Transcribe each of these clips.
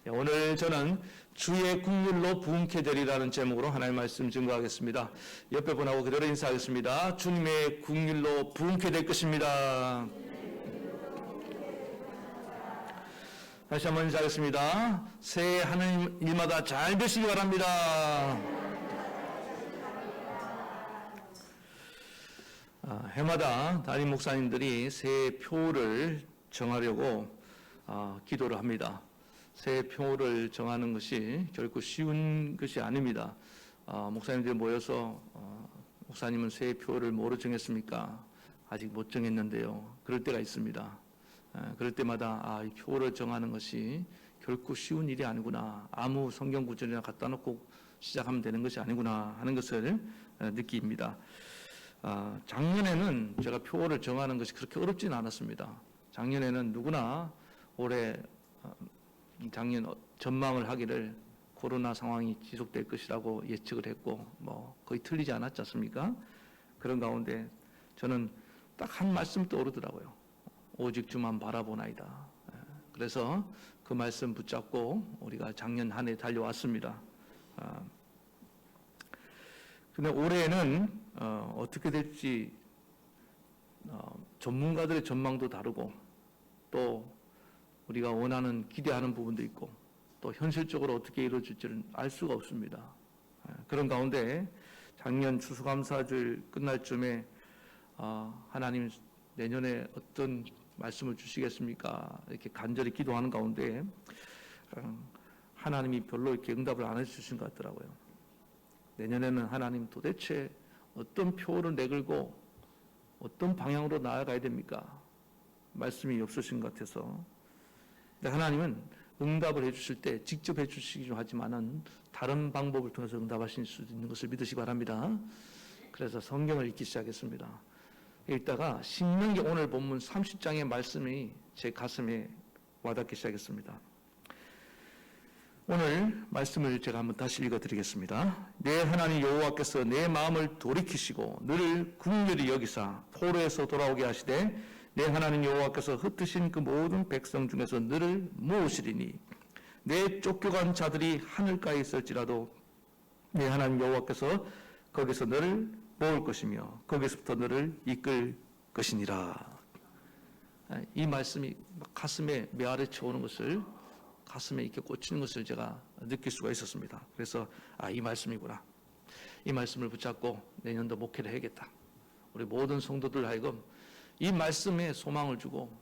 오늘 저는 주의 국률로 부흥케 되리라는 제목으로 하나님의 말씀 증거하겠습니다. 옆에 분하고 그대로 인사하겠습니다. 주님의 국률로 부흥케 될 것입니다. 다시 한번 인사하겠습니다. 새해 하는 일마다 잘 되시기 바랍니다. 해마다 담임 목사님들이 새해 표를 정하려고 기도를 합니다. 새해 표를 정하는 것이 결코 쉬운 것이 아닙니다. 목사님들이 모여서 목사님은 새해 표를 뭐로 정했습니까? 아직 못 정했는데요. 그럴 때가 있습니다. 그럴 때마다 이 표를 정하는 것이 결코 쉬운 일이 아니구나. 아무 성경 구절이나 갖다 놓고 시작하면 되는 것이 아니구나 하는 것을 느낍니다. 작년에는 제가 표를 정하는 것이 그렇게 어렵지는 않았습니다. 작년에는 누구나 올해 작년 전망을 하기를 코로나 상황이 지속될 것이라고 예측을 했고 거의 틀리지 않았지 않습니까? 그런 가운데 저는 딱 한 말씀 떠오르더라고요. 오직 주만 바라보나이다. 그래서 그 말씀 붙잡고 우리가 작년 한 해 달려왔습니다. 근데 올해는 어떻게 될지 전문가들의 전망도 다르고 또 우리가 원하는 기대하는 부분도 있고 또 현실적으로 어떻게 이루어질지는 알 수가 없습니다. 그런 가운데 작년 추수감사절 끝날 쯤에 하나님 내년에 어떤 말씀을 주시겠습니까? 이렇게 간절히 기도하는 가운데 하나님이 별로 이렇게 응답을 안 해주신 것 같더라고요. 내년에는 하나님 도대체 어떤 표를 내걸고 어떤 방향으로 나아가야 됩니까? 말씀이 없으신 것 같아서. 근데 하나님은 응답을 해주실 때 직접 해주시기도 하지만은 다른 방법을 통해서 응답하실 수 있는 것을 믿으시기 바랍니다. 그래서 성경을 읽기 시작했습니다. 읽다가 신명기 오늘 본문 30장의 말씀이 제 가슴에 와닿기 시작했습니다. 오늘 말씀을 제가 한번 다시 읽어드리겠습니다. 내 하나님 여호와께서 내 마음을 돌이키시고 너를 긍휼히 여기사 포로에서 돌아오게 하시되 내 하나님 여호와께서 흩으신 그 모든 백성 중에서 너를 모으시리니 내 쫓겨간 자들이 하늘가에 있을지라도 내 하나님 여호와께서 거기서 너를 모을 것이며 거기서부터 너를 이끌 것이니라. 이 말씀이 가슴에 메아리 쳐오는 것을 가슴에 이렇게 꽂히는 것을 제가 느낄 수가 있었습니다. 그래서 이 말씀이구나. 이 말씀을 붙잡고 내년도 목회를 해야겠다. 우리 모든 성도들 하여금 이 말씀에 소망을 주고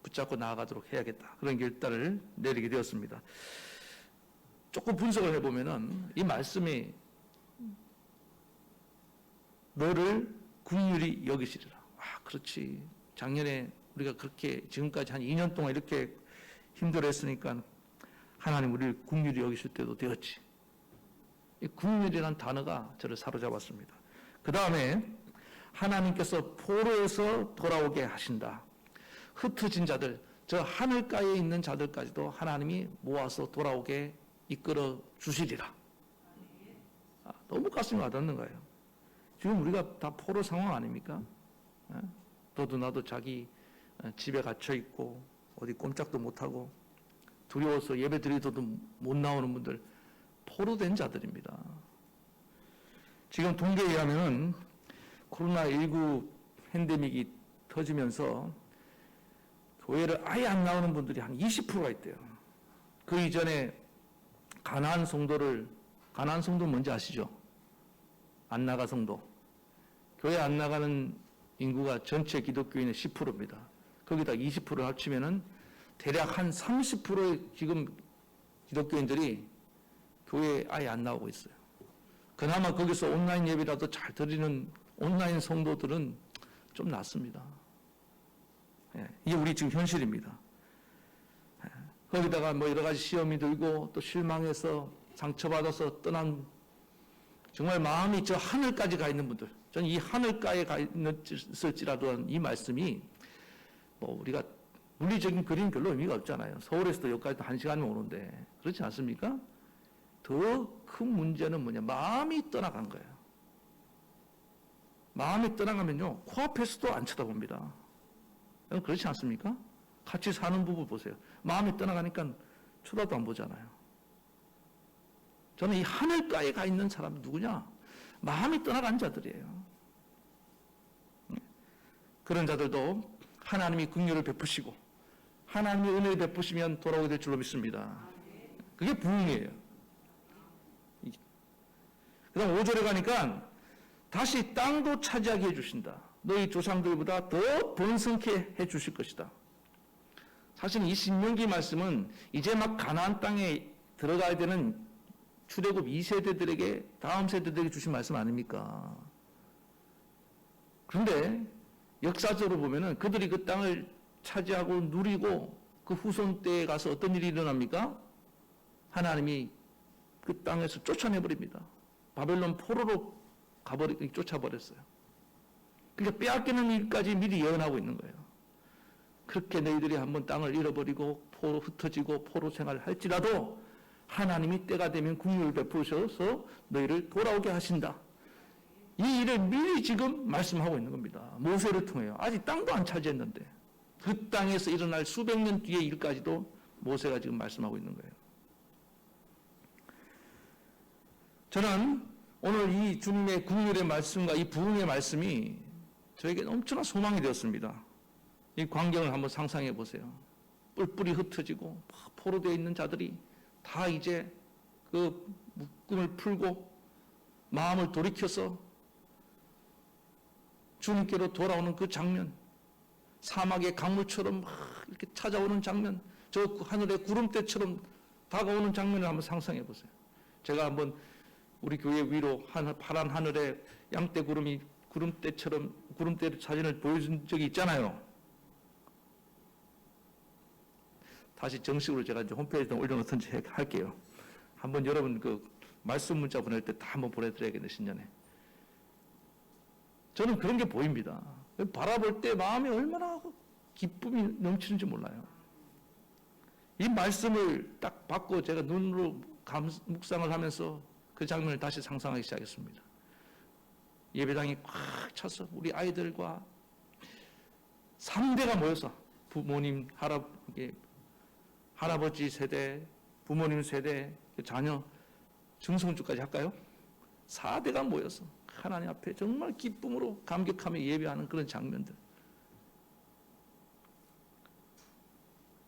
붙잡고 나아가도록 해야겠다. 그런 결단을 내리게 되었습니다. 조금 분석을 해보면은 이 말씀이 너를 긍휼히 여기시리라. 그렇지. 작년에 우리가 그렇게 지금까지 한 2년 동안 이렇게 힘들어했으니까 하나님 우리를 긍휼히 여기실 때도 되었지. 이 긍휼이라는 단어가 저를 사로잡았습니다. 그 다음에 하나님께서 포로에서 돌아오게 하신다. 흩어진 자들, 저 하늘가에 있는 자들까지도 하나님이 모아서 돌아오게 이끌어 주시리라. 너무 가슴이 와닿는 거예요. 지금 우리가 다 포로 상황 아닙니까? 너도 나도 자기 집에 갇혀 있고 어디 꼼짝도 못하고 두려워서 예배 드리고도 못 나오는 분들 포로된 자들입니다. 지금 통계에 의하면 코로나19 팬데믹이 터지면서 교회를 아예 안 나오는 분들이 한 20%가 있대요. 그 이전에 가나안 성도 뭔지 아시죠? 안 나가 성도. 교회 안 나가는 인구가 전체 기독교인의 10%입니다. 거기다 20%를 합치면은 대략 한 30%의 지금 기독교인들이 교회에 아예 안 나오고 있어요. 그나마 거기서 온라인 예배라도 잘 드리는 온라인 성도들은 좀 낫습니다. 이게 우리 지금 현실입니다. 거기다가 여러 가지 시험이 들고 또 실망해서 상처받아서 떠난 정말 마음이 저 하늘까지 가 있는 분들, 저는 이 하늘가에 가 있을지라도 이 말씀이 우리가 물리적인 그림 별로 의미가 없잖아요. 서울에서도 여기까지 1시간이면 오는데 그렇지 않습니까? 더 큰 문제는 뭐냐? 마음이 떠나간 거예요. 마음이 떠나가면요 코앞에서도 안 쳐다봅니다. 그렇지 않습니까? 같이 사는 부부 보세요. 마음이 떠나가니까 쳐다도 안 보잖아요. 저는 이 하늘가에 가 있는 사람 누구냐? 마음이 떠나간 자들이에요. 그런 자들도 하나님이 긍휼을 베푸시고 하나님이 은혜를 베푸시면 돌아오게 될 줄로 믿습니다. 그게 부흥이에요. 그 다음 5절에 가니까 다시 땅도 차지하게 해주신다. 너희 조상들보다 더 번성케 해주실 것이다. 사실 이 신명기 말씀은 이제 막 가나안 땅에 들어가야 되는 출애굽 2세대들에게 다음 세대들에게 주신 말씀 아닙니까? 그런데 역사적으로 보면은 그들이 그 땅을 차지하고 누리고 그 후손 때에 가서 어떤 일이 일어납니까? 하나님이 그 땅에서 쫓아내버립니다. 바벨론 포로로 쫓아버렸어요. 그러니까 빼앗기는 일까지 미리 예언하고 있는 거예요. 그렇게 너희들이 한번 땅을 잃어버리고 포로 흩어지고 포로 생활을 할지라도 하나님이 때가 되면 긍휼을 베푸셔서 너희를 돌아오게 하신다. 이 일을 미리 지금 말씀하고 있는 겁니다. 모세를 통해요. 아직 땅도 안 차지했는데 그 땅에서 일어날 수백 년 뒤의 일까지도 모세가 지금 말씀하고 있는 거예요. 저는 오늘 이 주님의 긍휼의 말씀과 이 부흥의 말씀이 저에게 엄청난 소망이 되었습니다. 이 광경을 한번 상상해 보세요. 뿔뿔이 흩어지고 포로되어 있는 자들이 다 이제 그 묶음을 풀고 마음을 돌이켜서 주님께로 돌아오는 그 장면, 사막의 강물처럼 막 이렇게 찾아오는 장면, 저 하늘의 구름대처럼 다가오는 장면을 한번 상상해 보세요. 제가 한번 우리 교회 위로 파란 하늘에 양떼 구름이 구름대처럼 구름대 사진을 보여준 적이 있잖아요. 다시 정식으로 제가 이제 홈페이지에 올려놓든지 할게요. 한번 여러분 그 말씀 문자 보낼 때 다 한번 보내드려야겠네, 신년에. 저는 그런 게 보입니다. 바라볼 때 마음이 얼마나 기쁨이 넘치는지 몰라요. 이 말씀을 딱 받고 제가 눈으로 묵상을 하면서 그 장면을 다시 상상하기 시작했습니다. 예배당이 꽉 차서 우리 아이들과 3대가 모여서 부모님, 할아버지 세대, 부모님 세대, 자녀, 증손주까지 할까요? 4대가 모여서 하나님 앞에 정말 기쁨으로 감격하며 예배하는 그런 장면들.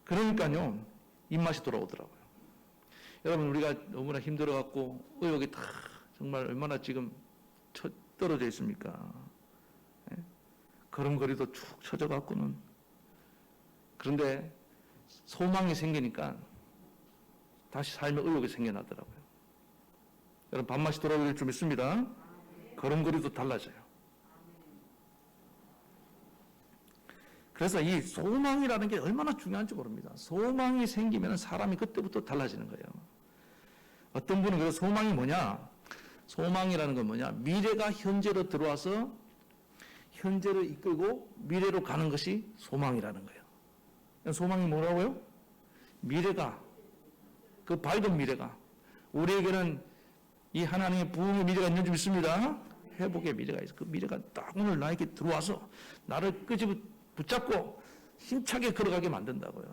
그러니까요, 입맛이 돌아오더라고요. 여러분, 우리가 너무나 힘들어갖고 의욕이 다 정말 얼마나 지금 떨어져 있습니까? 예? 걸음걸이도 축 처져갖고는. 그런데 소망이 생기니까 다시 삶의 의욕이 생겨나더라고요. 여러분, 밥맛이 돌아올 줄 믿습니다. 걸음걸이도 달라져요. 그래서 이 소망이라는 게 얼마나 중요한지 모릅니다. 소망이 생기면 사람이 그때부터 달라지는 거예요. 어떤 분은 그래서 소망이 뭐냐? 소망이라는 건 뭐냐? 미래가 현재로 들어와서 현재를 이끌고 미래로 가는 것이 소망이라는 거예요. 소망이 뭐라고요? 미래가, 그 밝은 미래가, 우리에게는 이 하나님의 부흥의 미래가 있는 줄 믿습니다. 회복의 미래가 있어. 그 미래가 딱 오늘 나에게 들어와서 나를 끄집어 붙잡고 힘차게 걸어가게 만든다고요.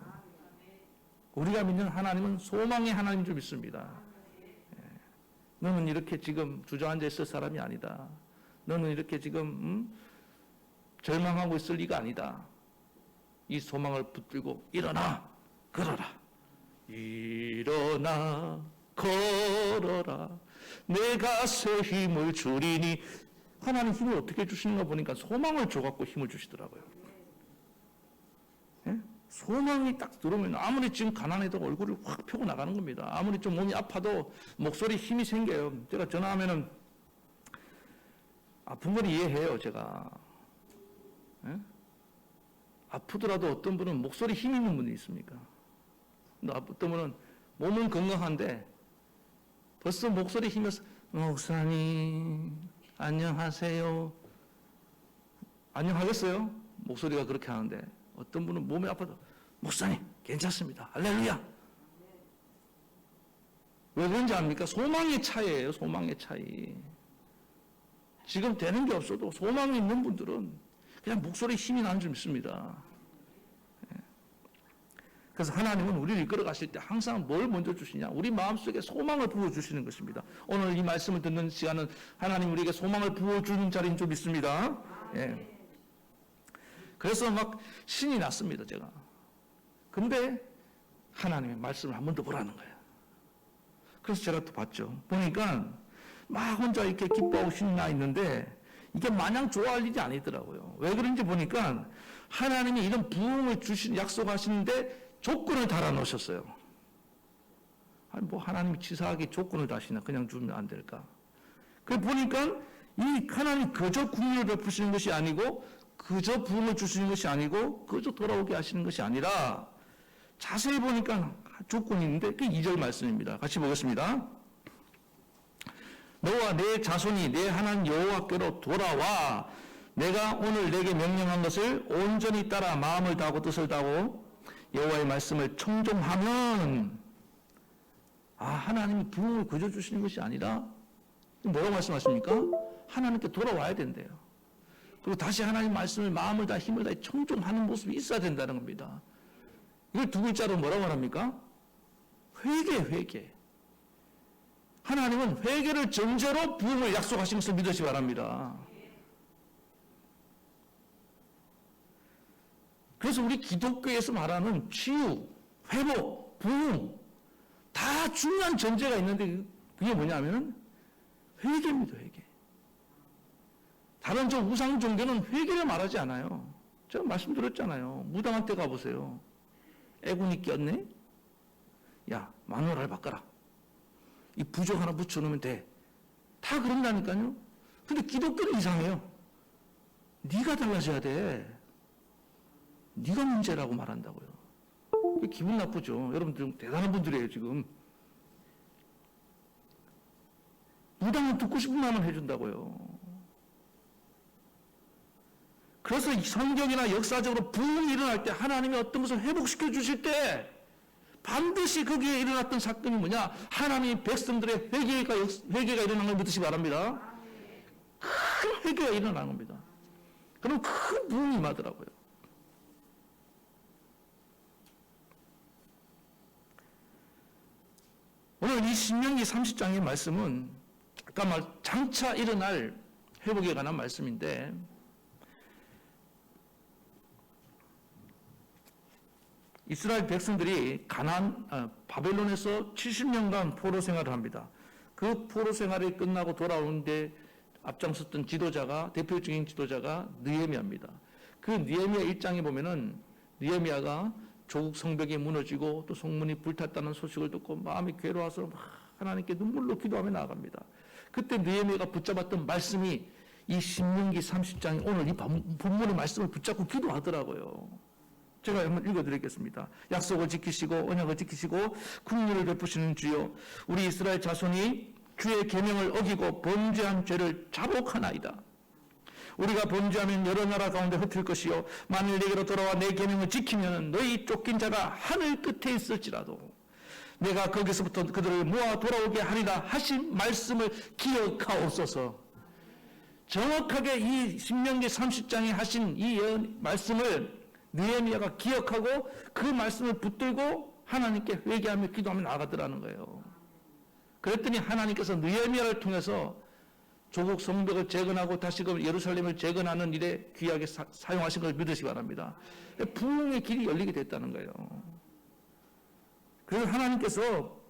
우리가 믿는 하나님은 소망의 하나님인 줄 믿습니다. 너는 이렇게 지금 주저앉아 있을 사람이 아니다. 너는 이렇게 지금 절망하고 있을 리가 아니다. 이 소망을 붙들고 일어나 걸어라. 일어나 걸어라. 내 가슴에 힘을 주리니. 하나님 힘을 어떻게 주시는가 보니까 소망을 줘갖고 힘을 주시더라고요. 예? 소망이 딱 들어오면 아무리 지금 가난해도 얼굴을 확 펴고 나가는 겁니다. 아무리 좀 몸이 아파도 목소리에 힘이 생겨요. 제가 전화하면은 아픈 걸 이해해요, 제가. 예? 아프더라도 어떤 분은 목소리 힘 있는 분이 있습니까? 근데 어떤 분은 몸은 건강한데 벌써 목소리 힘이 목사님 안녕하세요. 안녕하겠어요? 목소리가 그렇게 하는데 어떤 분은 몸이 아파도 목사님 괜찮습니다. 할렐루야. 왜 그런지 압니까? 소망의 차이예요. 소망의 차이. 지금 되는 게 없어도 소망이 있는 분들은 그냥 목소리에 힘이 나는 줄 믿습니다. 그래서 하나님은 우리를 이끌어 가실 때 항상 뭘 먼저 주시냐? 우리 마음속에 소망을 부어주시는 것입니다. 오늘 이 말씀을 듣는 시간은 하나님 우리에게 소망을 부어주는 자리인 줄 믿습니다. 예. 그래서 막 신이 났습니다, 제가. 근데 하나님의 말씀을 한 번 더 보라는 거예요. 그래서 제가 또 봤죠. 보니까 막 혼자 이렇게 기뻐하고 신나 있는데 이게 마냥 좋아할 일이 아니더라고요. 왜 그런지 보니까 하나님이 이런 부흥을 약속하시는데 조건을 달아놓으셨어요. 아니 뭐 하나님이 치사하게 조건을 다시나 그냥 주면 안 될까? 그 보니까 이 하나님 그저 국리를 베푸시는 것이 아니고 그저 부흥을 주시는 것이 아니고 그저 돌아오게 하시는 것이 아니라 자세히 보니까 조건이 있는데 그 2절 말씀입니다. 같이 보겠습니다. 너와 내 자손이 내 하나님 여호와께로 돌아와 내가 오늘 내게 명령한 것을 온전히 따라 마음을 다하고 뜻을 다하고 여호와의 말씀을 청종하면 하나님이 부흥을 그저 주시는 것이 아니라 뭐라고 말씀하십니까? 하나님께 돌아와야 된대요. 그리고 다시 하나님 말씀을 마음을 다 힘을 다해 청종하는 모습이 있어야 된다는 겁니다. 이걸 두 글자로 뭐라고 말합니까? 회개. 하나님은 회개를 전제로 부흥을 약속하신 것을 믿으시기 바랍니다. 그래서 우리 기독교에서 말하는 치유, 회복, 부흥 다 중요한 전제가 있는데 그게 뭐냐면 회개입니다. 회개. 다른 저 우상 종교는 회개를 말하지 않아요. 제가 말씀드렸잖아요. 무당한테 가보세요. 애군이 꼈네? 야, 마누라를 바꿔라. 이 부적 하나 붙여놓으면 돼. 다 그런다니까요. 근데 기독교는 이상해요. 네가 달라져야 돼. 네가 문제라고 말한다고요. 기분 나쁘죠. 여러분들 대단한 분들이에요 지금. 무당은 듣고 싶은 말만 해준다고요. 그래서 성경이나 역사적으로 부흥이 일어날 때 하나님이 어떤 것을 회복시켜 주실 때 반드시 거기에 일어났던 사건이 뭐냐? 하나님의 백성들의 회개가 일어난 걸 믿으시기 바랍니다. 큰 회개가 일어나는 겁니다. 그럼 큰 부흥이 임하더라고요. 오늘 이 신명기 30장의 말씀은 아까 장차 일어날 회복에 관한 말씀인데 이스라엘 백성들이 바벨론에서 70년간 포로 생활을 합니다. 그 포로 생활이 끝나고 돌아오는데 앞장섰던 대표적인 지도자가 느헤미야입니다. 그 느헤미야 1장에 보면은 느헤미야가 조국 성벽이 무너지고 또 성문이 불탔다는 소식을 듣고 마음이 괴로워서 막 하나님께 눈물로 기도하며 나아갑니다. 그때 느헤미야가 붙잡았던 말씀이 이 신명기 30장이 오늘 이 본문의 말씀을 붙잡고 기도하더라고요. 제가 한번 읽어드리겠습니다. 약속을 지키시고 언약을 지키시고 긍휼을 베푸시는 주여 우리 이스라엘 자손이 주의 계명을 어기고 범죄한 죄를 자복하나이다. 우리가 범죄하면 여러 나라 가운데 흩을 것이요 만일 내게로 돌아와 내 계명을 지키면 너희 쫓긴 자가 하늘 끝에 있을지라도 내가 거기서부터 그들을 모아 돌아오게 하리라 하신 말씀을 기억하옵소서. 정확하게 이 신명기 30장에 하신 이 말씀을 느헤미야가 기억하고 그 말씀을 붙들고 하나님께 회개하며 기도하며 나가더라는 거예요. 그랬더니 하나님께서 느헤미야를 통해서 조국 성벽을 재건하고 다시금 예루살렘을 재건하는 일에 귀하게 사용하신 걸 믿으시기 바랍니다. 부흥의 길이 열리게 됐다는 거예요. 그래서 하나님께서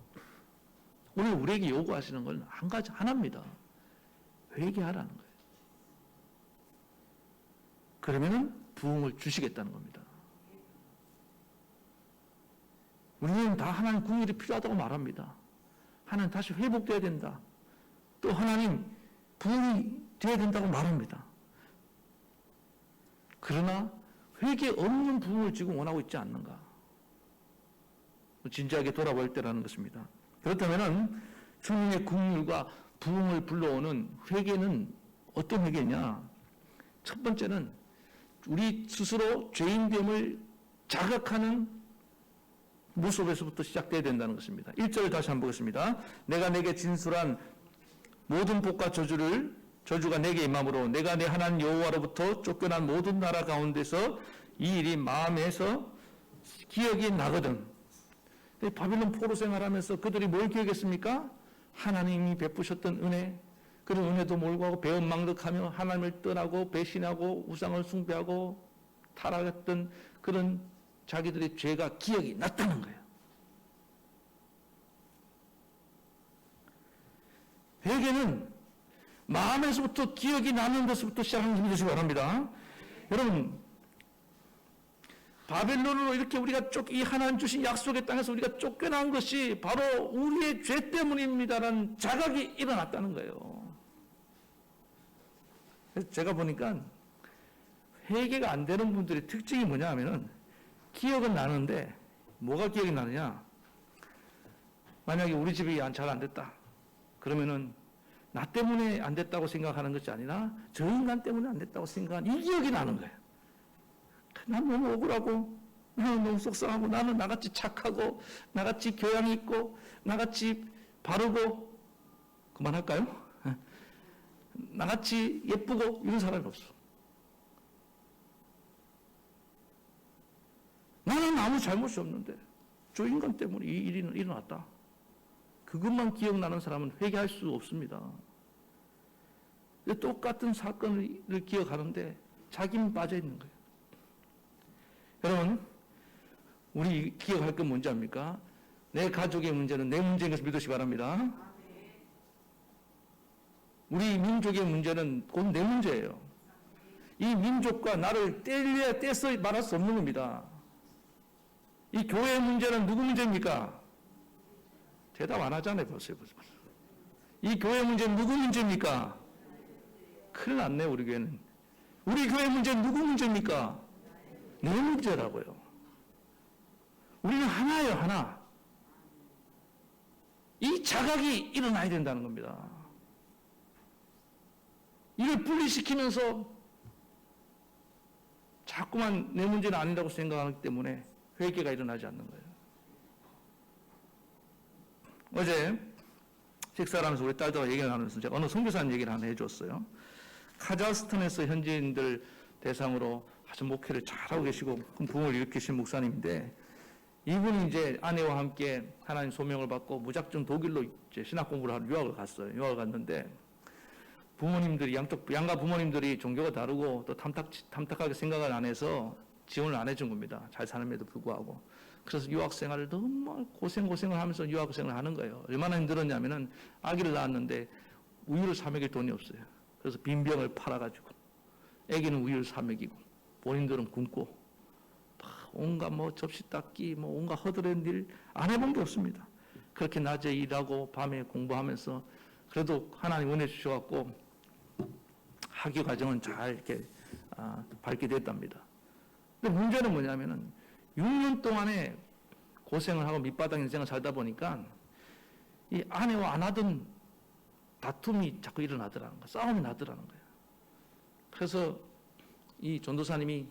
오늘 우리에게 요구하시는 건 한 가지 하나입니다. 회개하라는 거예요. 그러면은 부흥을 주시겠다는 겁니다. 우리는 다 하나님 긍휼이 필요하다고 말합니다. 하나님 다시 회복돼야 된다. 또 하나님 부흥이 돼야 된다고 말합니다. 그러나 회개 없는 부흥을 지금 원하고 있지 않는가? 진지하게 돌아볼 때라는 것입니다. 그렇다면 주님의 긍휼과 부흥을 불러오는 회개는 어떤 회개냐? 첫 번째는 우리 스스로 죄인됨을 자각하는 모습에서부터 시작돼야 된다는 것입니다. 1절을 다시 한번 보겠습니다. 내가 내게 진술한 모든 복과 저주가 내게 임함으로 내가 내 하나님 여호와로부터 쫓겨난 모든 나라 가운데서 이 일이 마음에서 기억이 나거든. 바빌론 포로 생활하면서 그들이 뭘 기억했습니까? 하나님이 베푸셨던 은혜, 그런 은혜도 몰고 배은망덕하며 하나님을 떠나고 배신하고 우상을 숭배하고 타락했던 그런 자기들의 죄가 기억이 났다는 거예요. 회개는 마음에서부터 기억이 나는 것부터 시작하는 힘이 되시기 바랍니다. 여러분, 바벨론으로 이렇게 우리가 이 하나님 주신 약속의 땅에서 우리가 쫓겨난 것이 바로 우리의 죄 때문입니다라는 자각이 일어났다는 거예요. 그래서 제가 보니까 회개가 안 되는 분들의 특징이 뭐냐 하면은 기억은 나는데 뭐가 기억이 나느냐? 만약에 우리 집이 잘 안 됐다. 그러면은 나 때문에 안 됐다고 생각하는 것이 아니라 저 인간 때문에 안 됐다고 생각하는 이 기억이 나는 거예요. 난 너무 억울하고 나는 너무 속상하고 나는 나같이 착하고 나같이 교양이 있고 나같이 바르고 그만할까요? 나같이 예쁘고 이런 사람이 없어. 나는 아무 잘못이 없는데 저 인간 때문에 이 일이 일어났다. 그것만 기억나는 사람은 회개할 수 없습니다. 똑같은 사건을 기억하는데 자기는 빠져 있는 거예요. 여러분, 우리 기억할 건 뭔지 압니까? 내 가족의 문제는 내 문제인 것을 믿으시기 바랍니다. 우리 민족의 문제는 곧 내 문제예요. 이 민족과 나를 떼서 말할 수 없는 겁니다. 이 교회의 문제는 누구 문제입니까? 대답 안 하잖아요, 벌써. 이 교회 문제는 누구 문제입니까? 큰일 났네, 우리 교회는. 우리 교회 문제는 누구 문제입니까? 내 문제라고요. 우리는 하나예요, 하나. 이 자각이 일어나야 된다는 겁니다. 이걸 분리시키면서 자꾸만 내 문제는 아니라고 생각하기 때문에 회개가 일어나지 않는 거예요. 어제 식사를 하면서 우리 딸들과 얘기를 하면서 제가 어느 선교사님 얘기를 하나 해줬어요. 카자흐스탄에서 현지인들 대상으로 아주 목회를 잘하고 계시고 큰 부흥을 일으키신 목사님인데 이분이 이제 아내와 함께 하나님 소명을 받고 무작정 독일로 이제 신학 공부를 하러 유학을 갔어요. 유학을 갔는데 부모님들이 양가 부모님들이 종교가 다르고 또 탐탁하게 생각을 안 해서 지원을 안 해준 겁니다. 잘 사는에도 불구하고. 그래서 유학 생활을 너무 고생을 하면서 유학 생활을 하는 거예요. 얼마나 힘들었냐면은 아기를 낳았는데 우유를 사 먹일 돈이 없어요. 그래서 빈병을 팔아가지고 아기는 우유를 사 먹이고 본인들은 굶고 온갖 접시 닦기 온갖 허드렛 일 안 해본 게 없습니다. 그렇게 낮에 일하고 밤에 공부하면서 그래도 하나님 은혜 주셔갖고 학위 과정은 잘 이렇게 밟게 됐답니다. 근데 문제는 뭐냐면은 6년 동안에 고생을 하고 밑바닥 인생을 살다 보니까 이 아내와 안 하던 다툼이 자꾸 일어나더라는 거예요. 싸움이 나더라는 거예요. 그래서 이 전도사님이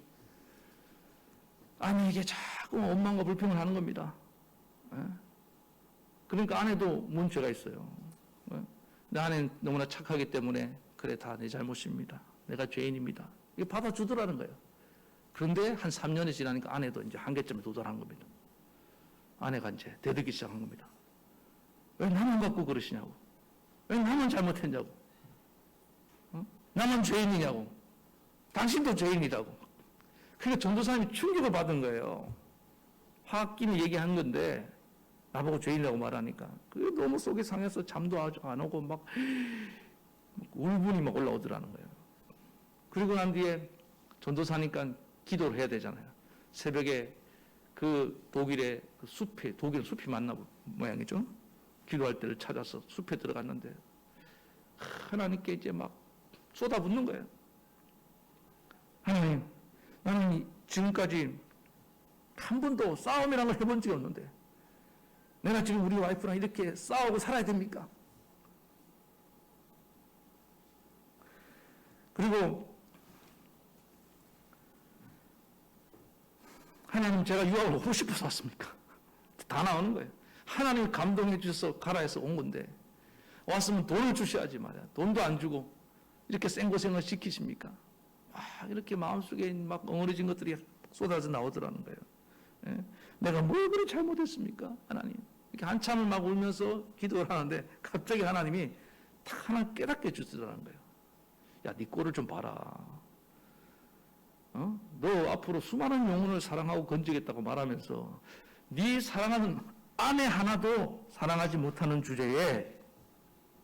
아내에게 자꾸 원망과 불평을 하는 겁니다. 그러니까 아내도 문제가 있어요. 내 아내는 너무나 착하기 때문에 그래 다 내 잘못입니다. 내가 죄인입니다. 이거 받아주더라는 거예요. 그런데 한 3년이 지나니까 아내도 이제 한계점에 도달한 겁니다. 아내가 이제 대들기 시작한 겁니다. 왜 나만 갖고 그러시냐고. 왜 나만 잘못했냐고. 나만 죄인이냐고. 당신도 죄인이라고. 그러니까 전도사님이 충격을 받은 거예요. 화학끼리 얘기한 건데 나보고 죄인이라고 말하니까 그게 너무 속이 상해서 잠도 아주 안 오고 막 울분이 막 올라오더라는 거예요. 그리고 난 뒤에 전도사니까 기도를 해야 되잖아요. 새벽에 그 독일의 그 숲에, 독일은 숲이 맞나 모양이죠. 기도할 때를 찾아서 숲에 들어갔는데 하나님께 이제 막 쏟아붓는 거예요. 하나님, 나는 지금까지 한 번도 싸움이라는 걸 해본 적이 없는데 내가 지금 우리 와이프랑 이렇게 싸우고 살아야 됩니까? 그리고 하나님, 제가 유학을 오고 싶어서 왔습니까? 다 나오는 거예요. 하나님 감동해 주셔서 가라 해서 온 건데 왔으면 돈을 주셔야지 말이야. 돈도 안 주고 이렇게 생고생을 시키십니까? 이렇게 마음속에 막 엉어려진 것들이 쏟아져 나오더라는 거예요. 예? 내가 뭘 그리 잘못했습니까? 하나님. 이렇게 한참을 막 울면서 기도를 하는데 갑자기 하나님이 탁 하나 깨닫게 해주시더라는 거예요. 야, 네 꼴을 좀 봐라. 너 앞으로 수많은 영혼을 사랑하고 건지겠다고 말하면서 네 사랑하는 아내 하나도 사랑하지 못하는 주제에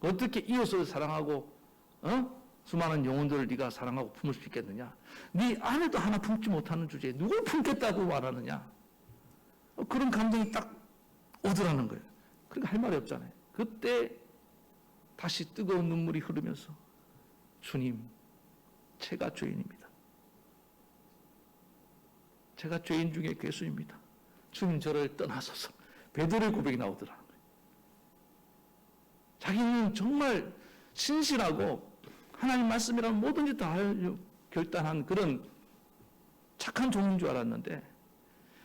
어떻게 이웃을 사랑하고 수많은 영혼들을 네가 사랑하고 품을 수 있겠느냐? 네 아내도 하나 품지 못하는 주제에 누굴 품겠다고 말하느냐? 그런 감정이 딱 오더라는 거예요. 그러니까 할 말이 없잖아요. 그때 다시 뜨거운 눈물이 흐르면서 주님, 제가 죄인입니다. 제가 죄인 중에 괴수입니다. 주님 저를 떠나소서. 베드로의 고백이 나오더라는 거예요. 자기는 정말 신실하고 하나님 말씀이라면 뭐든지 다 하려고 결단한 그런 착한 종인 줄 알았는데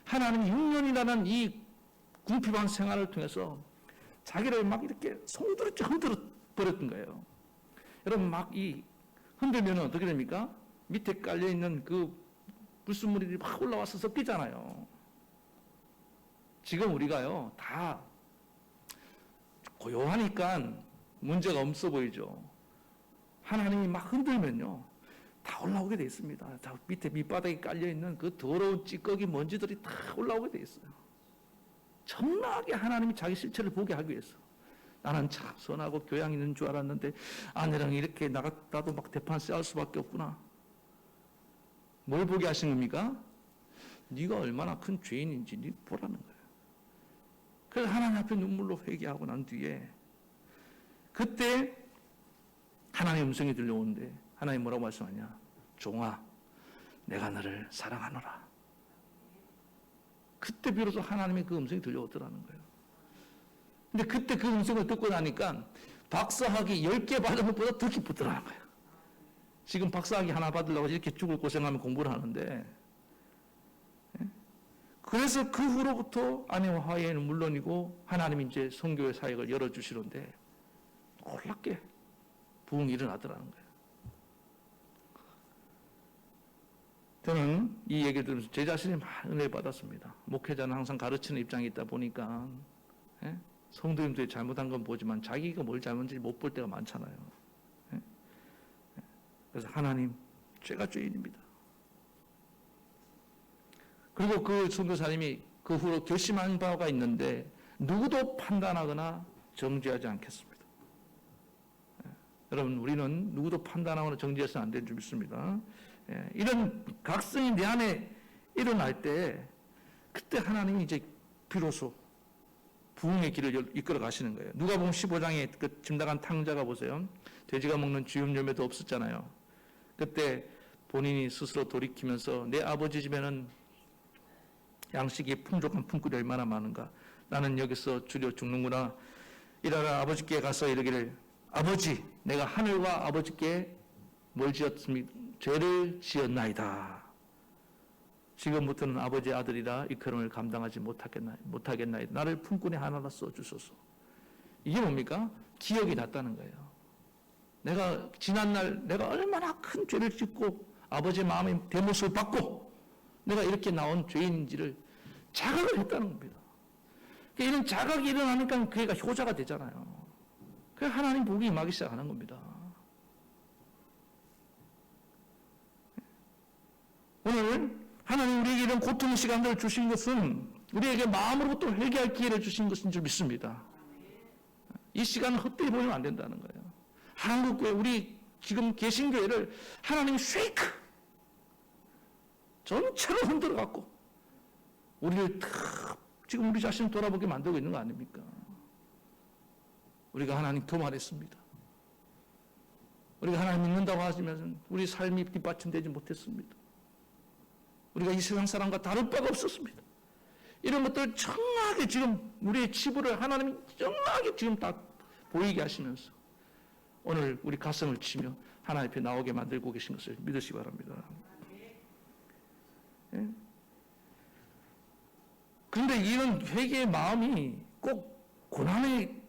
하나님이 6년이라는 이 궁핍한 생활을 통해서 자기를 막 이렇게 송두리째 흔들어 버렸던 거예요. 여러분 막 이 흔들면 어떻게 됩니까? 밑에 깔려있는 그 불순물이 막 올라와서 섞이잖아요. 지금 우리가요 다 고요하니까 문제가 없어 보이죠. 하나님이 막 흔들면요 다 올라오게 돼 있습니다. 다 밑에 밑바닥에 깔려있는 그 더러운 찌꺼기 먼지들이 다 올라오게 돼 있어요. 정나하게 하나님이 자기 실체를 보게 하기 위해서. 나는 참 선하고 교양 있는 줄 알았는데 아내랑 이렇게 나도 막 대판 싸울 수밖에 없구나. 뭘 보게 하신 겁니까? 네가 얼마나 큰 죄인인지 네 보라는 거예요. 그래서 하나님 앞에 눈물로 회개하고 난 뒤에 그때 하나님의 음성이 들려오는데 하나님 뭐라고 말씀하냐? 종아, 내가 너를 사랑하노라. 그때 비로소 하나님의 그 음성이 들려오더라는 거예요. 근데 그때 그 음성을 듣고 나니까 박사학위 10개 받은 것보다 더 기쁘더라는 거예요. 지금 박사학위 하나 받으려고 이렇게 죽을 고생하면 공부를 하는데 그래서 그 후로부터 아내와 화해는 물론이고 하나님이 이제 선교의 사역을 열어주시는데 놀랍게 부흥이 일어나더라는 거예요. 저는 이 얘기를 들으면서 제 자신이 많은 은혜를 받았습니다. 목회자는 항상 가르치는 입장이 있다 보니까 성도님들이 잘못한 건 보지만 자기가 뭘 잘못인지 못 볼 때가 많잖아요. 그래서 하나님, 죄가 죄인입니다. 그리고 그 선교사님이 그 후로 결심한 바가 있는데 누구도 판단하거나 정죄하지 않겠습니다. 여러분 우리는 누구도 판단하거나 정죄해서는 안 되는 줄 믿습니다. 이런 각성이 내 안에 일어날 때 그때 하나님이 이제 비로소 부흥의 길을 이끌어 가시는 거예요. 누가복음 15장에 그 짐나간 탕자가 보세요. 돼지가 먹는 주염 열매도 없었잖아요. 그때 본인이 스스로 돌이키면서 내 아버지 집에는 양식이 풍족한 품꾼이 얼마나 많은가. 나는 여기서 주려 죽는구나. 이러라 아버지께 가서 이르기를 아버지 내가 하늘과 아버지께 뭘 지었습니까? 죄를 지었나이다. 지금부터는 아버지의 아들이라 이끌음을 감당하지 못하겠나이다. 나를 품꾼의 하나로 써주소서. 이게 뭡니까? 기억이 났다는 거예요. 내가 지난날 내가 얼마나 큰 죄를 짓고 아버지의 마음의 대못을 받고 내가 이렇게 나온 죄인인지를 자각을 했다는 겁니다. 이런 자각이 일어나니까 그애가 효자가 되잖아요. 그래서 하나님 복이 임하기 시작하는 겁니다. 오늘 하나님 우리에게 이런 고통의 시간들을 주신 것은 우리에게 마음으로부터 회개할 기회를 주신 것인 줄 믿습니다. 이 시간을 헛되이 보내면 안 된다는 거예요. 한국교회, 우리 지금 계신 교회를 하나님이 쉐이크 전체로 흔들어 갖고 우리를 탁 지금 우리 자신을 돌아보게 만들고 있는 거 아닙니까? 우리가 하나님 교만했습니다. 우리가 하나님 믿는다고 하시면 우리 삶이 뒷받침되지 못했습니다. 우리가 이 세상 사람과 다를 바가 없었습니다. 이런 것들을 정확하게 지금 우리의 치부를 하나님이 정확하게 지금 다 보이게 하시면서 오늘 우리 가슴을 치며 하나님 앞에 나오게 만들고 계신 것을 믿으시기 바랍니다. 예? 그런데 이런 회개의 마음이 꼭 고난의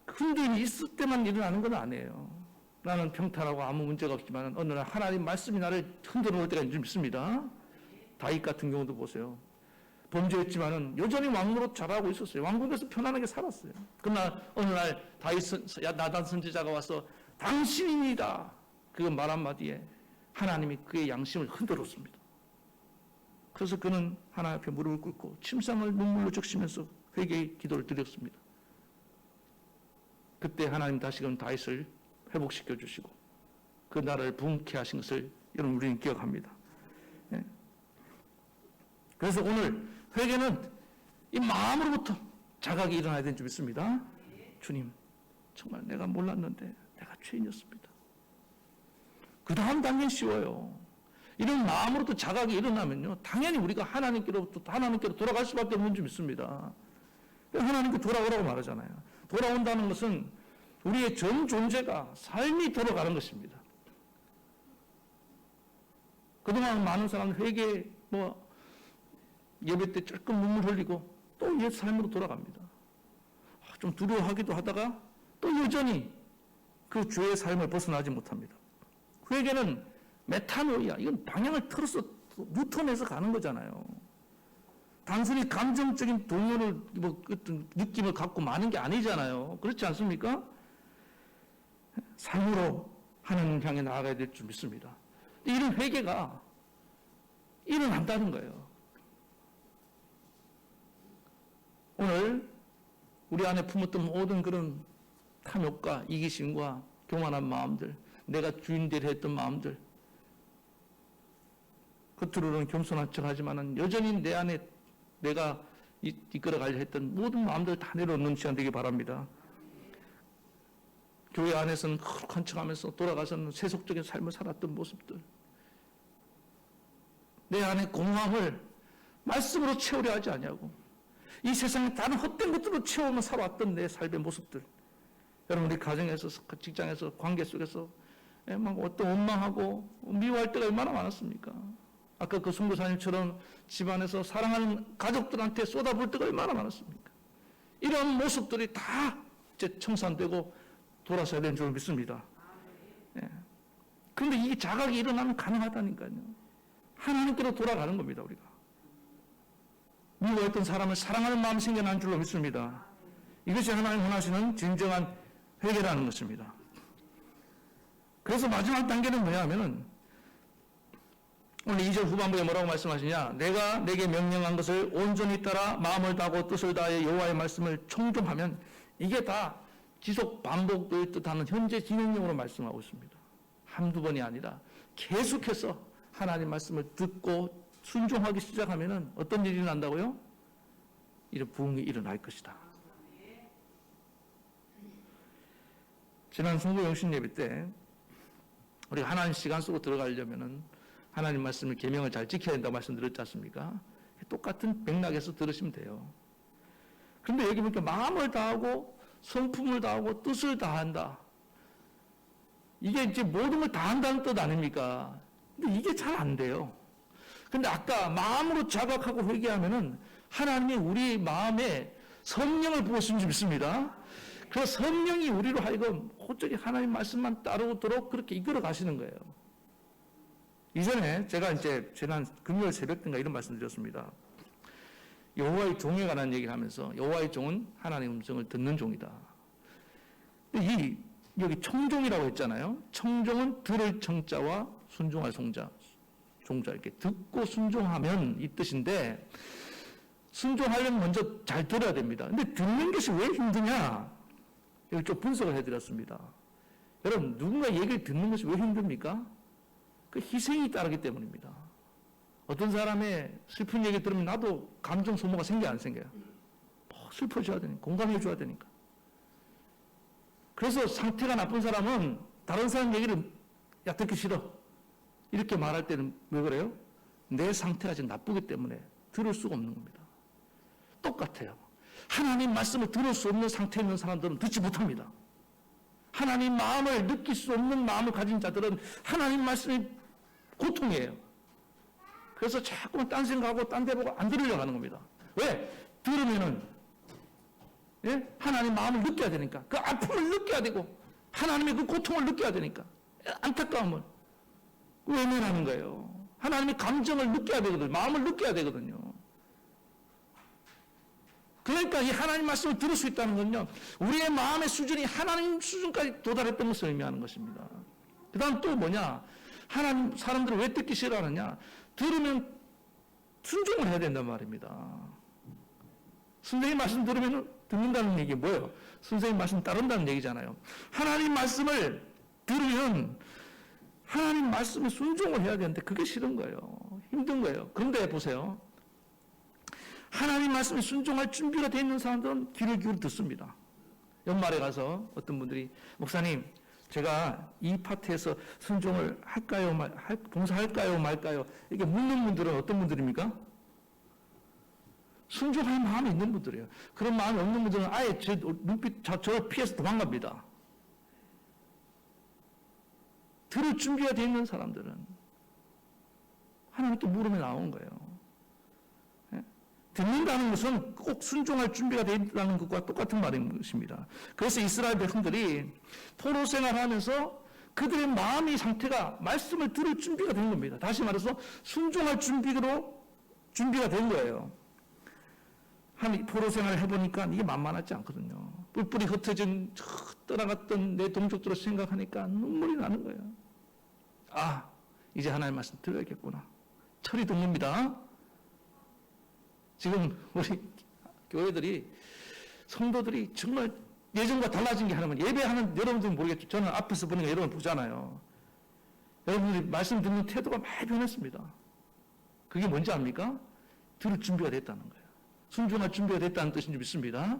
흔들림이 있을 때만 일어나는 건 아니에요. 나는 평탄하고 아무 문제가 없지만 어느 날 하나님 말씀이 나를 흔들어 놓을 때가 있는 줄 믿습니다. 다윗 같은 경우도 보세요. 범죄했지만은 여전히 왕으로 자라고 있었어요. 왕궁에서 편안하게 살았어요. 그러나 어느 날 나단 선지자가 와서 당신입니다. 그 말 한마디에 하나님이 그의 양심을 흔들었습니다. 그래서 그는 하나님 앞에 무릎을 꿇고 침상을 눈물로 적시면서 회개의 기도를 드렸습니다. 그때 하나님 다시금 다윗을 회복시켜 주시고 그 나라를 부흥케 하신 것을 여러분 우리는 기억합니다. 예. 그래서 오늘 회개는 이 마음으로부터 자각이 일어나야 되는 줄 믿습니다. 주님, 정말 내가 몰랐는데 내가 죄인이었습니다. 그 다음 단계는 쉬워요. 이런 마음으로부터 자각이 일어나면요, 당연히 우리가 하나님께로 돌아갈 수밖에 없는 줄 믿습니다. 하나님께 돌아오라고 말하잖아요. 돌아온다는 것은 우리의 전 존재가 삶이 돌아가는 것입니다. 그동안 많은 사람은 회개, 예배 때 조금 눈물 흘리고 또 옛 삶으로 돌아갑니다. 좀 두려워하기도 하다가 또 여전히 그 죄의 삶을 벗어나지 못합니다. 회개는 메타노이아, 이건 방향을 틀어서 뉴턴해서 가는 거잖아요. 단순히 감정적인 동요를 어떤 느낌을 갖고 마는 게 아니잖아요. 그렇지 않습니까? 삶으로 하나님 향해 나아가야 될 줄 믿습니다. 이런 회개가 일어난다는 거예요. 오늘 우리 안에 품었던 모든 그런 탐욕과 이기심과 교만한 마음들, 내가 주인되려 했던 마음들, 겉으로는 겸손한 척 하지만은 여전히 내 안에 내가 이끌어가려 했던 모든 마음들 다 내려놓는 시간 되기 바랍니다. 교회 안에서는 거룩한 척 하면서 돌아가서는 세속적인 삶을 살았던 모습들, 내 안에 공허함을 말씀으로 채우려 하지 않냐고, 이 세상에 다른 헛된 것들로 채우며 살아왔던 내 삶의 모습들, 여러분 우리 가정에서, 직장에서, 관계 속에서 막 어떤 원망하고 미워할 때가 얼마나 많았습니까? 아까 그 선교사님처럼 집안에서 사랑하는 가족들한테 쏟아부을 때가 얼마나 많았습니까? 이런 모습들이 다 이제 청산되고 돌아서야 되는 줄 믿습니다. 예. 그런데 이 자각이 일어나면 가능하다니까요. 하나님께로 돌아가는 겁니다, 우리가. 미워했던 사람을 사랑하는 마음이 생겨나는 줄로 믿습니다. 이것이 하나님 원하시는 진정한 회개라는 것입니다. 그래서 마지막 단계는 뭐냐 하면은 오늘 2절 후반부에 뭐라고 말씀하시냐? 내가 내게 명령한 것을 온전히 따라 마음을 다하고 뜻을 다해 여호와의 말씀을 청종하면, 이게 다 지속 반복을 뜻하는 현재 진행형으로 말씀하고 있습니다. 한두 번이 아니라 계속해서 하나님 말씀을 듣고 순종하기 시작하면은 어떤 일이 난다고요? 이런 부흥이 일어날 것이다. 지난 성도 영신 예배 때 우리가 하나님 시간 속으로 들어가려면은 하나님 말씀을 계명을 잘 지켜야 된다고 말씀드렸지 않습니까? 똑같은 맥락에서 들으시면 돼요. 그런데 여기 보니까 마음을 다하고 성품을 다하고 뜻을 다한다. 이게 이제 모든 걸 다한다는 뜻 아닙니까? 근데 이게 잘 안 돼요. 근데 아까 마음으로 자각하고 회개하면은 하나님이 우리 마음에 성령을 부으신 줄 믿습니다. 그 성령이 우리로 하여금 호적이 하나님 말씀만 따르도록 그렇게 이끌어 가시는 거예요. 이전에 제가 이제 지난 금요일 새벽 때인가 이런 말씀 드렸습니다. 여호와의 종에 관한 얘기를 하면서 여호와의 종은 하나님의 음성을 듣는 종이다. 근데 여기 청종이라고 했잖아요. 청종은 들을 청자와 순종할 종자 이렇게 듣고 순종하면 이 뜻인데, 순종하려면 먼저 잘 들어야 됩니다. 근데 듣는 것이 왜 힘드냐? 이걸 좀 분석을 해드렸습니다. 여러분, 누군가 얘기를 듣는 것이 왜 힘듭니까? 그 희생이 따르기 때문입니다. 어떤 사람의 슬픈 얘기 들으면 나도 감정 소모가 생겨 안 생겨요? 슬퍼져야 되니까, 공감해줘야 되니까. 그래서 상태가 나쁜 사람은 다른 사람 얘기를 야 듣기 싫어 이렇게 말할 때는 왜 그래요? 내 상태가 지금 나쁘기 때문에 들을 수가 없는 겁니다. 똑같아요. 하나님 말씀을 들을 수 없는 상태에 있는 사람들은 듣지 못합니다. 하나님 마음을 느낄 수 없는 마음을 가진 자들은 하나님 말씀이 고통이에요. 그래서 자꾸만 딴 생각하고 딴 데 보고 안 들으려고 하는 겁니다. 왜? 들으면은 하나님 마음을 느껴야 되니까, 그 아픔을 느껴야 되고 하나님의 그 고통을 느껴야 되니까, 안타까움을 외면하는 거예요. 하나님의 감정을 느껴야 되거든요. 마음을 느껴야 되거든요. 그러니까 이 하나님 말씀을 들을 수 있다는 건요, 우리의 마음의 수준이 하나님 수준까지 도달했던 것을 의미하는 것입니다. 그 다음 또 뭐냐, 하나님 사람들은 왜 듣기 싫어하느냐, 들으면 순종을 해야 된단 말입니다. 선생님 말씀 들으면 듣는다는 얘기 뭐예요? 선생님 말씀 따른다는 얘기잖아요. 하나님 말씀을 들으면 하나님 말씀에 순종을 해야 되는데 그게 싫은 거예요. 힘든 거예요. 그런데 보세요. 하나님 말씀에 순종할 준비가 되어 있는 사람들은 귀를 기울여 듣습니다. 연말에 가서 어떤 분들이 목사님 제가 이 파트에서 순종을 할까요? 봉사할까요? 말까요? 이렇게 묻는 분들은 어떤 분들입니까? 순종할 마음이 있는 분들이에요. 그런 마음이 없는 분들은 아예 제 눈빛 저를 피해서 도망갑니다. 들을 준비가 되어 있는 사람들은 하나님께 물으면 나온 거예요. 듣는다는 것은 꼭 순종할 준비가 되어 있다는 것과 똑같은 말인 것입니다. 그래서 이스라엘 백성들이 포로 생활하면서 그들의 마음의 상태가 말씀을 들을 준비가 된 겁니다. 다시 말해서 순종할 준비가 된 거예요. 한 포로 생활을 해보니까 이게 만만하지 않거든요. 뿔뿔이 흩어진 떠나갔던 내 동족들을 생각하니까 눈물이 나는 거예요. 아, 이제 하나님의 말씀 들어야겠구나. 철이 듭니다. 지금 우리 교회들이 성도들이 정말 예전과 달라진 게 하나면 예배하는 여러분들은 모르겠죠. 저는 앞에서 보는 거 여러분 보잖아요. 여러분들이 말씀 듣는 태도가 많이 변했습니다. 그게 뭔지 압니까? 들을 준비가 됐다는 거예요. 순종할 준비가 됐다는 뜻인 줄 믿습니다.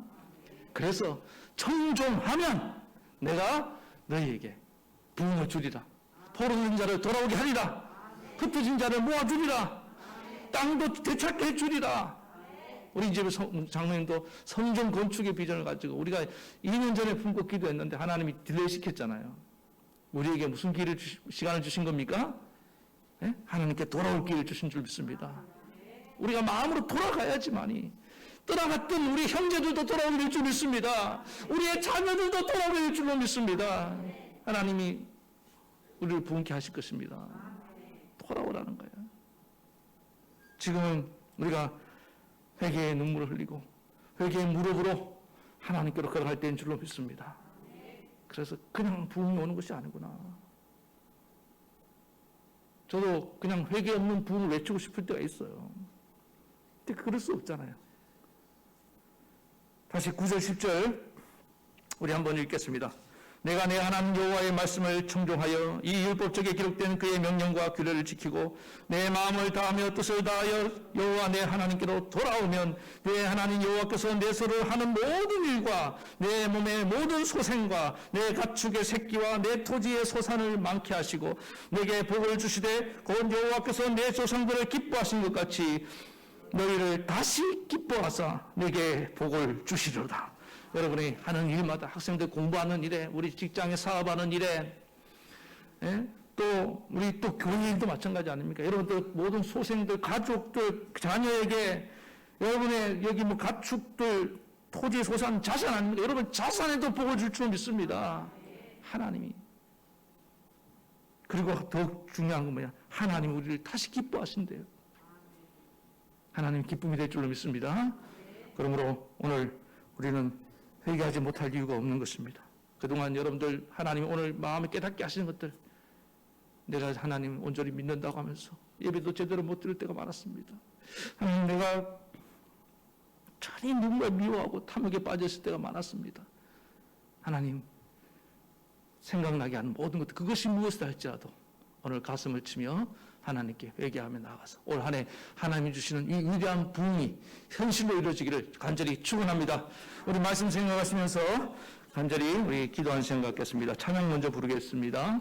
그래서 청종하면 내가 너희에게 부흥을 주리라. 포로 있는 자를 돌아오게 하리라. 흩어진 자를 모아주리라. 땅도 되찾게 해주리라. 우리 집에 장로님도 성전 건축의 비전을 가지고 우리가 2년 전에 품고 기도했는데 하나님이 딜레이 시켰잖아요. 우리에게 무슨 시간을 주신 겁니까? 네? 하나님께 돌아올 기회를 주신 줄 믿습니다. 우리가 마음으로 돌아가야지만이 떠나갔던 우리 형제들도 돌아오게 될 줄 믿습니다. 우리의 자녀들도 돌아오게 될 줄로 믿습니다. 하나님이 우리를 부흥케 하실 것입니다. 돌아오라는 거예요. 지금은 우리가 회개의 눈물을 흘리고 회개의 무릎으로 하나님께로 걸어갈 때인 줄로 믿습니다. 그래서 그냥 부흥이 오는 것이 아니구나. 저도 그냥 회개 없는 부흥을 외치고 싶을 때가 있어요. 근데 그럴 수 없잖아요. 다시 9절 10절 우리 한번 읽겠습니다. 내가 내 하나님 여호와의 말씀을 청종하여 이 율법책에 기록된 그의 명령과 규례를 지키고 내 마음을 다하며 뜻을 다하여 여호와 내 하나님께로 돌아오면 내 하나님 여호와께서 내 손을 하는 모든 일과 내 몸의 모든 소생과 내 가축의 새끼와 내 토지의 소산을 많게 하시고 내게 복을 주시되 곧 여호와께서 내 조상들을 기뻐하신 것 같이 너희를 다시 기뻐하사 내게 복을 주시리로다. 여러분이 하는 일마다 학생들 공부하는 일에 우리 직장에 사업하는 일에 또 우리 또 교회 일도 마찬가지 아닙니까? 여러분들 모든 소생들 가족들 자녀에게 여러분의 여기 뭐 가축들 토지 소산 자산 아닙니까? 여러분 자산에도 복을 줄 줄 믿습니다. 하나님이. 그리고 더욱 중요한 건 뭐냐? 하나님 우리를 다시 기뻐하신대요. 하나님 기쁨이 될 줄로 믿습니다. 그러므로 오늘 우리는 회개하지 못할 이유가 없는 것입니다. 그동안 여러분들 하나님이 오늘 마음에 깨닫게 하시는 것들 내가 하나님 온전히 믿는다고 하면서 예배도 제대로 못 드릴 때가 많았습니다. 하나님 내가 전히 누군가 미워하고 탐욕에 빠졌을 때가 많았습니다. 하나님 생각나게 하는 모든 것들 그것이 무엇이다 할지라도 오늘 가슴을 치며 하나님께 회개하며 나아가서 올 한 해 하나님이 주시는 이 위대한 부흥이 현실로 이루어지기를 간절히 축원합니다. 우리 말씀 생각하시면서 간절히 우리 기도하는 시간 갖겠습니다. 찬양 먼저 부르겠습니다.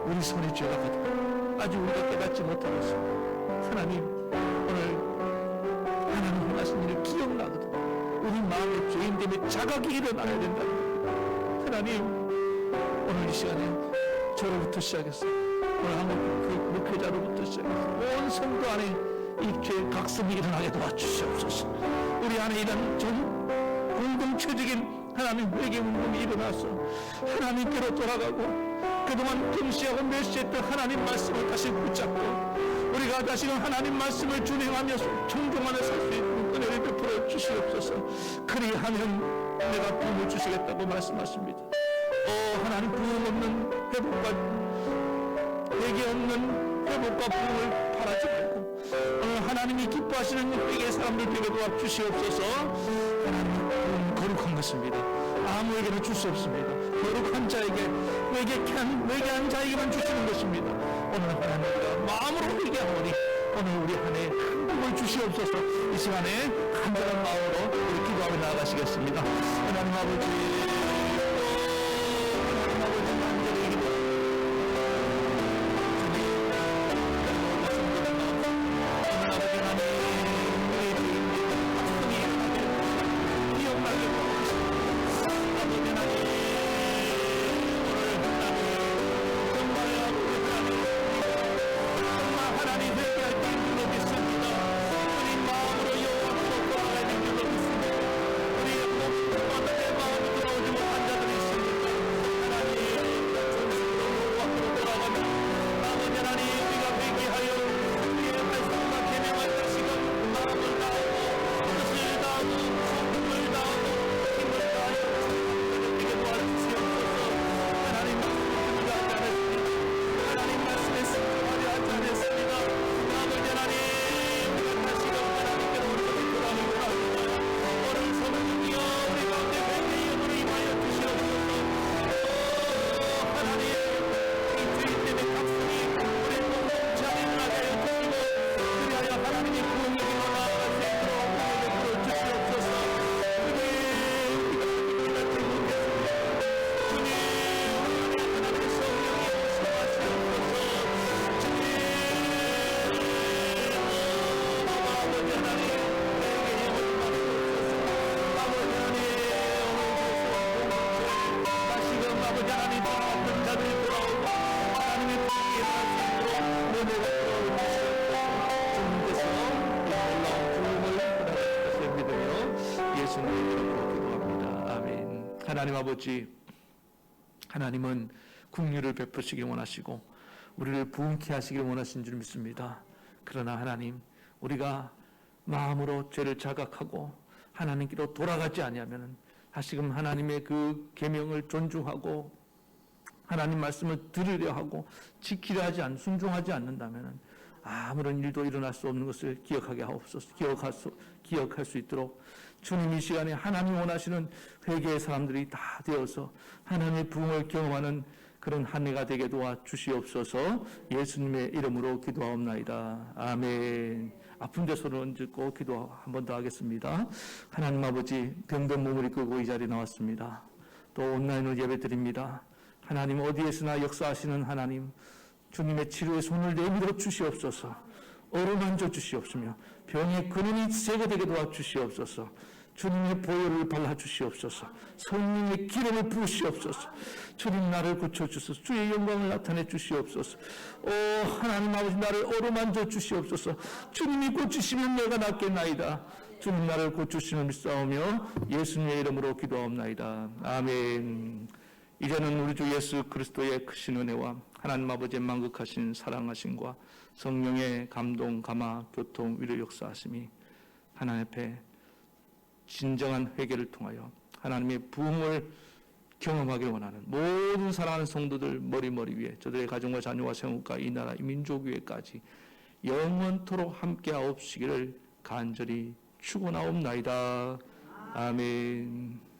우리 손에 죄가 가득 아직 우리가 깨닫지 못하고 있습니다. 하나님, 오늘 하나님 행하신 일을 기억나거든. 우리 마음에 죄인됨의 자각이 일어나야 된다. 하나님, 오늘 이 시간에 저로부터 시작했어. 오늘 한국 그 목회자로부터 시작해서 온 성도 안에 이 죄의 각성이 일어나게 도와주시옵소서. 우리 안에 이런 좀 공동체적인 하나님 회개 운동이 일어나서 하나님께로 돌아가고 그동안 금시하고 멸시했던 하나님 말씀을 다시 붙잡고 우리가 다시는 하나님 말씀을 준행하며 청종하며 살 수 있는 은혜를 베풀어 주시옵소서. 그리하면 내가 부흥을 주시겠다고 말씀하십니다. 하나님, 부흥 없는 회복과 회개 없는 회복과 부흥을 바라지 말고 오늘 하나님이 기뻐하시는 회개의 사람들 되게 도와주시옵소서. 하나님, 거룩한 것입니다. 아무에게는 줄 수 없습니다. 거룩한 자에게, 회개한 자에게만 주시는 것입니다. 오늘 하나님과 마음으로 회개하오니 오늘 우리 한 해 행복을 주시옵소서. 이 시간에 간절한 마음으로 우리 기도하며 나아가시겠습니다. 하나님 아버지, 하나님 아버지, 간절히 기도 하나님 아버지, 하나님은 긍휼을 베푸시기 원하시고 우리를 부흥케 하시길 원하신 줄 믿습니다. 그러나 하나님, 우리가 마음으로 죄를 자각하고 하나님께로 돌아가지 아니하면 다시금 하나님의 그 계명을 존중하고 하나님 말씀을 들으려 하고 지키려 하지 순종하지 않는다면 아무런 일도 일어날 수 없는 것을 기억하게 하옵소서. 기억할 수 있도록 주님 이 시간에 하나님 원하시는 회개의 사람들이 다 되어서 하나님의 부흥을 경험하는 그런 한 해가 되게 도와주시옵소서. 예수님의 이름으로 기도하옵나이다. 아멘. 아픈 데 손을 얹고 기도 한 번 더 하겠습니다. 하나님 아버지, 병든 몸을 이끌고 이 자리에 나왔습니다. 또 온라인으로 예배드립니다. 하나님, 어디에서나 역사하시는 하나님, 주님의 치료의 손을 내밀어 주시옵소서. 어루만져 주시옵시며 병의 근원이 제거되게 도와주시옵소서. 주님의 보혈을 발라주시옵소서. 성령의 기름을 부으시옵소서. 주님, 나를 고쳐주소서. 주의 영광을 나타내 주시옵소서. 하나님 아버지, 나를 어루만져 주시옵소서. 주님이 고치시면 내가 낫겠나이다. 주님, 나를 고치시면 믿사오며 예수님의 이름으로 기도하옵나이다. 아멘. 이제는 우리 주 예수 그리스도의 크신 은혜와 하나님 아버지의 만극하신 사랑하심과 성령의 감동, 감화, 교통, 위로 역사하심이 하나님 앞에 진정한 회개를 통하여 하나님의 부흥을 경험하길 원하는 모든 사랑하는 성도들 머리 위에 저들의 가정과 자녀와 생업과 이 나라 이 민족 위에까지 영원토록 함께하옵시기를 간절히 축원하옵나이다. 아멘.